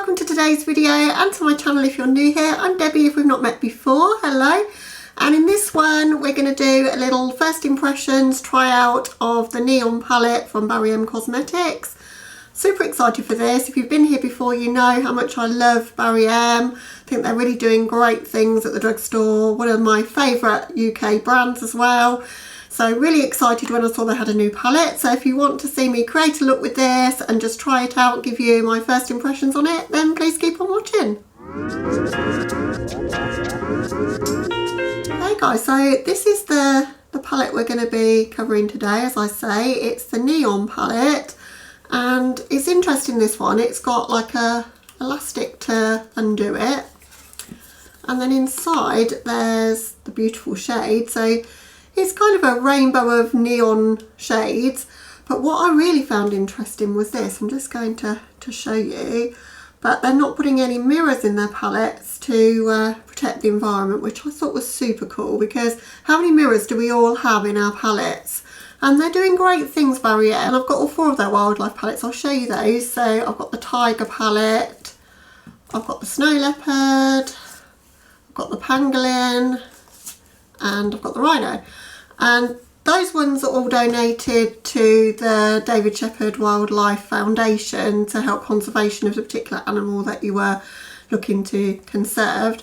welcome to today's video and to my channel if you're new here. I'm Debbie if we've not met before. Hello. And in this one we're going to do a little first impressions tryout of the Neon palette from Barry M Cosmetics. Super excited for this. If you've been here before you know how much I love Barry M. I think they're really doing great things at the drugstore. One of my favourite UK brands as well. So really excited when I saw they had a new palette. So if you want to see me create a look with this and just try it out, give you my first impressions on it, then please keep on watching. Hey guys, so this is the palette we're going to be covering today. As I say, it's the Neon palette, and it's interesting, this one. It's got like a elastic to undo it, and then inside there's the beautiful shade. So it's kind of a rainbow of neon shades, but what I really found interesting was this. I'm just going to show you, but they're not putting any mirrors in their palettes to protect the environment, which I thought was super cool, because how many mirrors do we all have in our palettes? And they're doing great things, Barry M. And I've got all 4 of their wildlife palettes. I'll show you those. So I've got the Tiger palette, I've got the Snow Leopard, I've got the Pangolin, and I've got the Rhino. And those ones are all donated to the David Shepherd Wildlife Foundation to help conservation of the particular animal that you were looking to conserve.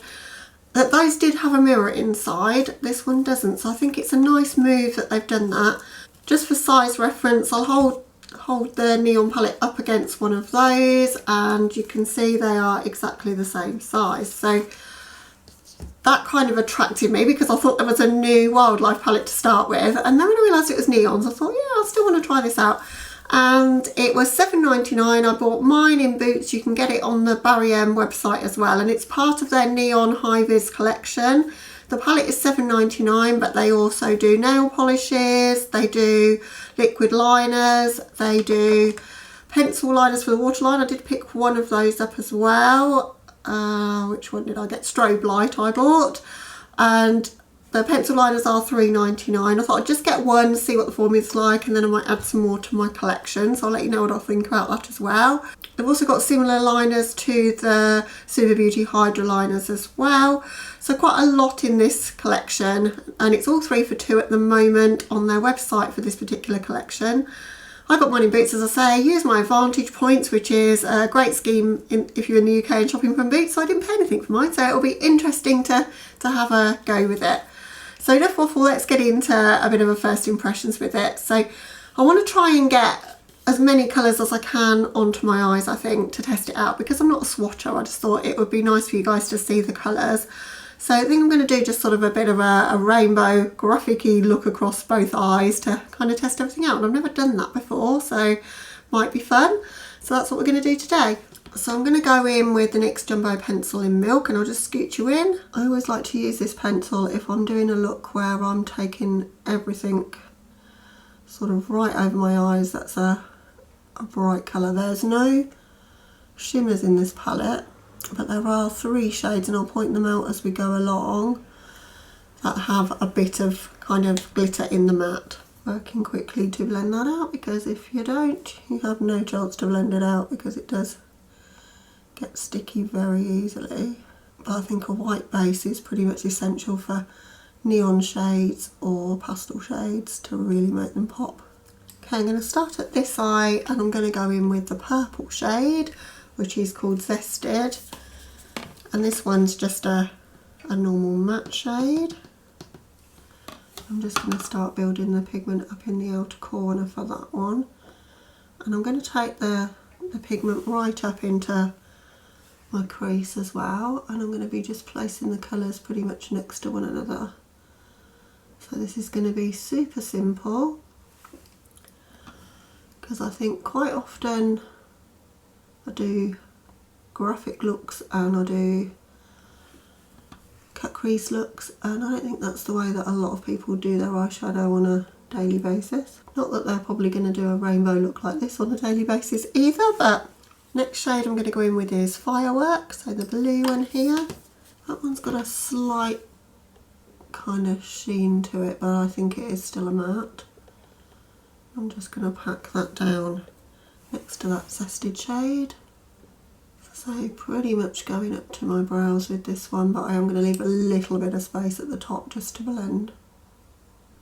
That those did have a mirror inside, this one doesn't, so I think it's a nice move that they've done that. Just for size reference, I'll hold the Neon palette up against one of those, and you can see they are exactly the same size. So that kind of attracted me, because I thought there was a new wildlife palette to start with, and then when I realised it was neons, I thought, yeah, I still want to try this out. And it was $7.99. I bought mine in Boots. You can get it on the Barry M website as well, and it's part of their Neon High Vis collection. The palette is $7.99, but they also do nail polishes, they do liquid liners, they do pencil liners for the waterline. I did pick one of those up as well. Which one did I get? Strobe Light I bought, and the pencil liners are $3.99. I thought I'd just get one, see what the formula's like, and then I might add some more to my collection, so I'll let you know what I think about that as well. They've also got similar liners to the Super Beauty Hydra liners as well, so quite a lot in this collection, and it's all 3 for 2 at the moment on their website for this particular collection. I got mine in Boots, as I say. Use my Advantage points, which is a great scheme if you're in the UK and shopping from Boots, so I didn't pay anything for mine, so it'll be interesting to have a go with it. So enough waffle, let's get into a bit of a first impressions with it. So I want to try and get as many colours as I can onto my eyes, I think, to test it out, because I'm not a swatcher. I just thought it would be nice for you guys to see the colours. So I think I'm going to do just sort of a bit of a rainbow graphic-y look across both eyes to kind of test everything out. And I've never done that before, so might be fun. So that's what we're going to do today. So I'm going to go in with the NYX Jumbo Pencil in Milk, and I'll just scoot you in. I always like to use this pencil if I'm doing a look where I'm taking everything sort of right over my eyes. That's a bright colour. There's no shimmers in this palette, but there are 3 shades, and I'll point them out as we go along, that have a bit of kind of glitter in the matte. Working quickly to blend that out, because if you don't, you have no chance to blend it out, because it does get sticky very easily. But I think a white base is pretty much essential for neon shades or pastel shades to really make them pop. Okay, I'm going to start at this eye, and I'm going to go in with the purple shade, which is called Zested, and this one's just a normal matte shade. I'm just going to start building the pigment up in the outer corner for that one, and I'm going to take the pigment right up into my crease as well, and I'm going to be just placing the colours pretty much next to one another. So this is going to be super simple, because I think quite often I do graphic looks and I do cut crease looks, and I don't think that's the way that a lot of people do their eyeshadow on a daily basis. Not that they're probably going to do a rainbow look like this on a daily basis either, but next shade I'm going to go in with is Fireworks, so the blue one here. That one's got a slight kind of sheen to it, but I think it is still a matte. I'm just going to pack that down next to that Zested shade. So pretty much going up to my brows with this one, but I am going to leave a little bit of space at the top just to blend.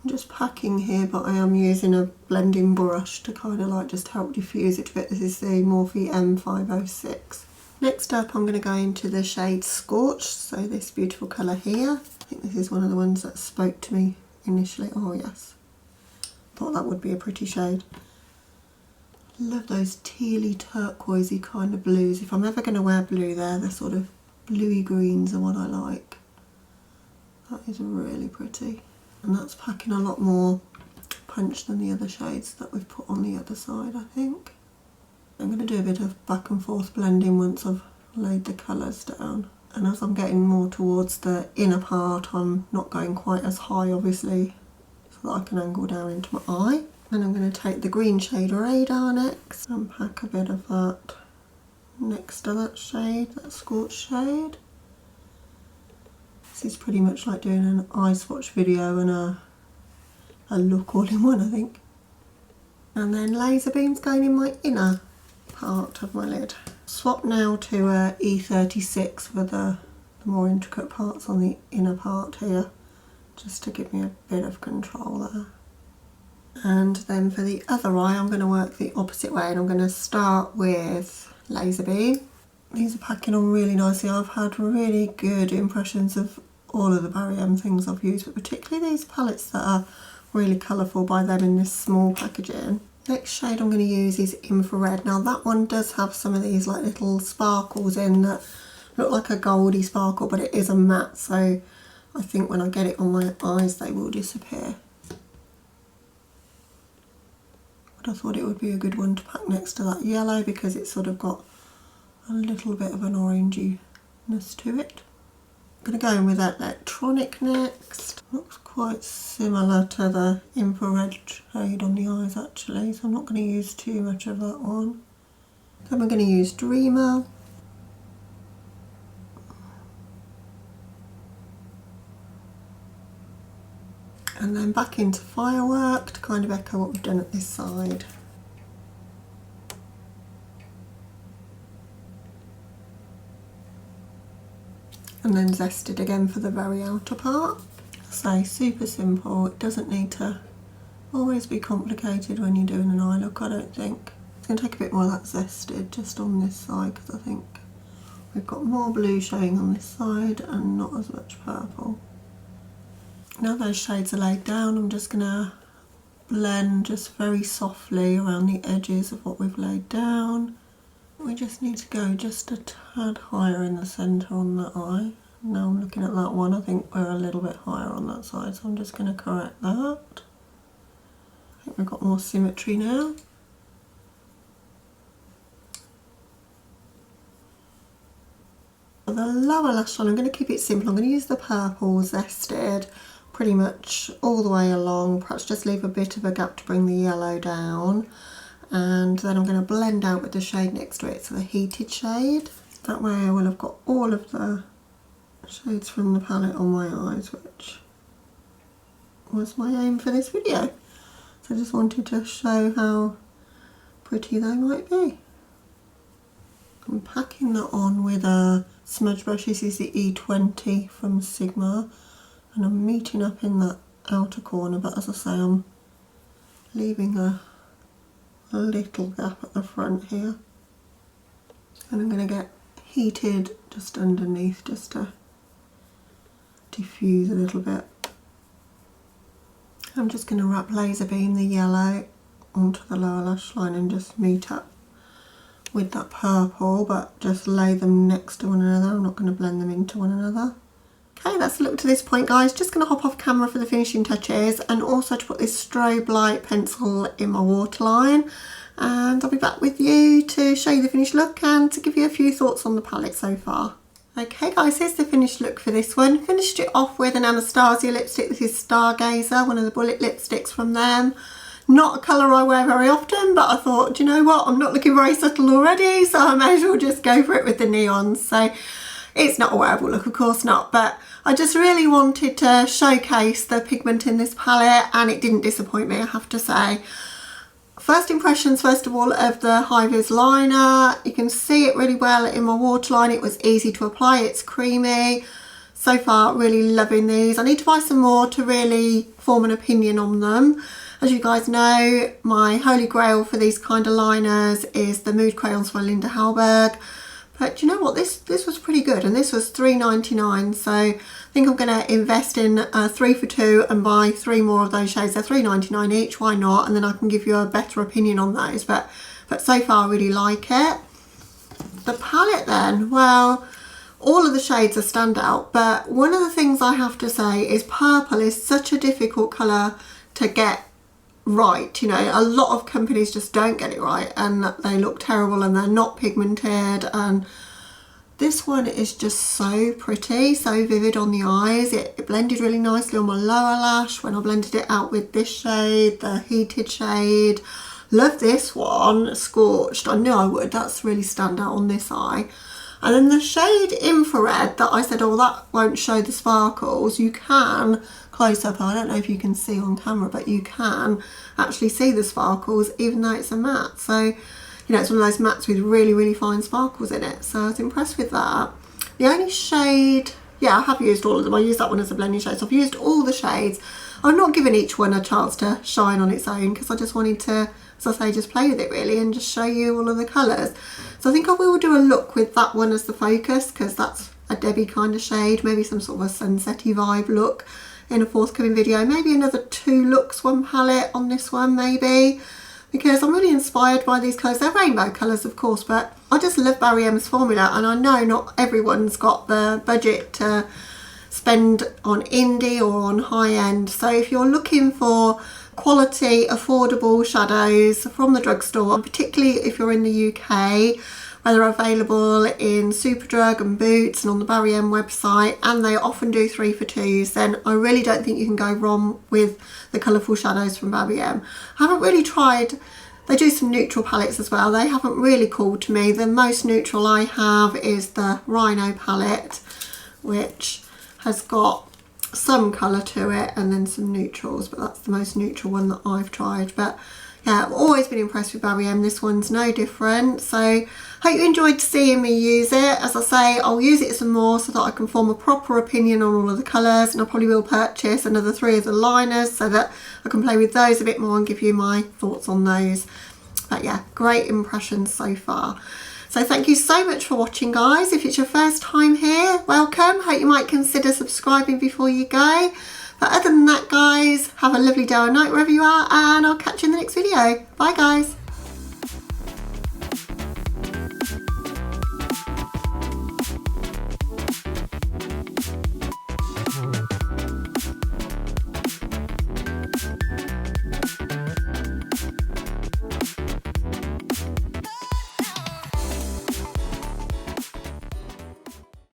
I'm just packing here, but I am using a blending brush to kind of like just help diffuse it a bit. This is the Morphe M506. Next up I'm going to go into the shade Scorched, so this beautiful colour here. I think this is one of the ones that spoke to me initially. Oh yes, thought that would be a pretty shade. Love those tealy turquoisey kind of blues. If I'm ever going to wear blue, the sort of bluey greens are what I like. That is really pretty. And that's packing a lot more punch than the other shades that we've put on the other side, I think. I'm going to do a bit of back and forth blending once I've laid the colours down. And as I'm getting more towards the inner part, I'm not going quite as high, obviously, so that I can angle down into my eye. And I'm going to take the green shade Radar next and pack a bit of that next to that shade, that Scorched shade. This is pretty much like doing an eye swatch video and a look all in one, I think. And then laser beams going in my inner part of my lid. Swap now to E36 for the more intricate parts on the inner part here, just to give me a bit of control there. And then for the other eye, I'm going to work the opposite way, and I'm going to start with laser beam. These are packing on really nicely. I've had really good impressions of all of the Barry M things I've used, but particularly these palettes that are really colourful by them in this small packaging. Next shade I'm going to use is Infrared. Now that one does have some of these like little sparkles in that look like a goldy sparkle, but it is a matte, so I think when I get it on my eyes they will disappear. But I thought it would be a good one to pack next to that yellow because it's sort of got a little bit of an oranginess to it. I'm going to go in with that Electronic next. Looks quite similar to the Infrared shade on the eyes actually, so I'm not going to use too much of that one. Then we're going to use Dreamer. And then back into Firework to kind of echo what we've done at this side. And then Zested again for the very outer part. So super simple, it doesn't need to always be complicated when you're doing an eye look, I don't think. It's going to take a bit more of that Zested just on this side because I think we've got more blue showing on this side and not as much purple. Now those shades are laid down, I'm just going to blend just very softly around the edges of what we've laid down. We just need to go just a tad higher in the centre on the eye. Now I'm looking at that one, I think we're a little bit higher on that side, so I'm just going to correct that. I think we've got more symmetry now. For the lower lash line, I'm going to keep it simple. I'm going to use the purple Zested pretty much all the way along, perhaps just leave a bit of a gap to bring the yellow down, and then I'm going to blend out with the shade next to it, so the Heated shade. That way I will have got all of the shades from the palette on my eyes, which was my aim for this video. So I just wanted to show how pretty they might be. I'm packing that on with a smudge brush. This is the E20 from Sigma, and I'm meeting up in that outer corner, but as I say, I'm leaving a little gap at the front here. And I'm going to get Heated just underneath just to diffuse a little bit. I'm just going to wrap Laser Beam the yellow onto the lower lash line and just meet up with that purple, but just lay them next to one another. I'm not going to blend them into one another. Okay, that's a look to this point, guys. Just going to hop off camera for the finishing touches and also to put this strobe light pencil in my waterline. And I'll be back with you to show you the finished look and to give you a few thoughts on the palette so far. Okay guys, here's the finished look for this one. Finished it off with an Anastasia lipstick. This is Stargazer, one of the bullet lipsticks from them. Not a colour I wear very often, but I thought, do you know what, I'm not looking very subtle already, so I may as well just go for it with the neons. So it's not a wearable look, of course not, but I just really wanted to showcase the pigment in this palette and it didn't disappoint me, I have to say. First impressions, first of all, of the high vis liner. You can see it really well in my waterline. It was easy to apply. It's creamy. So far, really loving these. I need to buy some more to really form an opinion on them. As you guys know, my holy grail for these kind of liners is the Mood Crayons by Hallberg. But you know what, this was pretty good, and this was $3.99, so I think I'm going to invest in 3 for 2 and buy 3 more of those shades. They're $3.99 each, why not? And then I can give you a better opinion on those, but so far I really like it. The palette then, well, all of the shades are standout, but one of the things I have to say is purple is such a difficult colour to get right. You know, a lot of companies just don't get it right and they look terrible and they're not pigmented, and this one is just so pretty, so vivid on the eyes. It blended really nicely on my lower lash when I blended it out with this shade, the heated shade. Love this one, Scorched. I knew I would. That's really stand out on this eye. And then the shade Infrared that I said, oh, that won't show the sparkles. You can close up. I don't know if you can see on camera, but you can actually see the sparkles even though it's a matte. So, you know, it's one of those mattes with really, really fine sparkles in it. So I was impressed with that. The only shade, yeah, I have used all of them. I used that one as a blending shade. So I've used all the shades. I've not given each one a chance to shine on its own because I just wanted to, as I say, just play with it really and just show you all of the colours. So I think I will do a look with that one as the focus because that's a Debbie kind of shade, maybe some sort of a sunsetty vibe look in a forthcoming video. Maybe another 2 looks, 1 palette on this one maybe, because I'm really inspired by these colours. They're rainbow colours of course, but I just love Barry M's formula, and I know not everyone's got the budget to spend on indie or on high end. So if you're looking for quality, affordable shadows from the drugstore, particularly if you're in the UK, where they're available in Superdrug and Boots and on the Barry M website, and they often do 3 for 2s, then I really don't think you can go wrong with the colourful shadows from Barry M. I haven't really tried, they do some neutral palettes as well. They haven't really called to me. The most neutral I have is the Rhino palette, which has got some colour to it and then some neutrals, but that's the most neutral one that I've tried. But yeah, I've always been impressed with Barry M. This one's no different. So hope you enjoyed seeing me use it. As I say, I'll use it some more so that I can form a proper opinion on all of the colours, and I probably will purchase another 3 of the liners so that I can play with those a bit more and give you my thoughts on those. But yeah, great impressions so far. So thank you so much for watching, guys. If it's your first time here, welcome. Hope you might consider subscribing before you go. But other than that, guys, have a lovely day or night wherever you are, and I'll catch you in the next video. Bye, guys.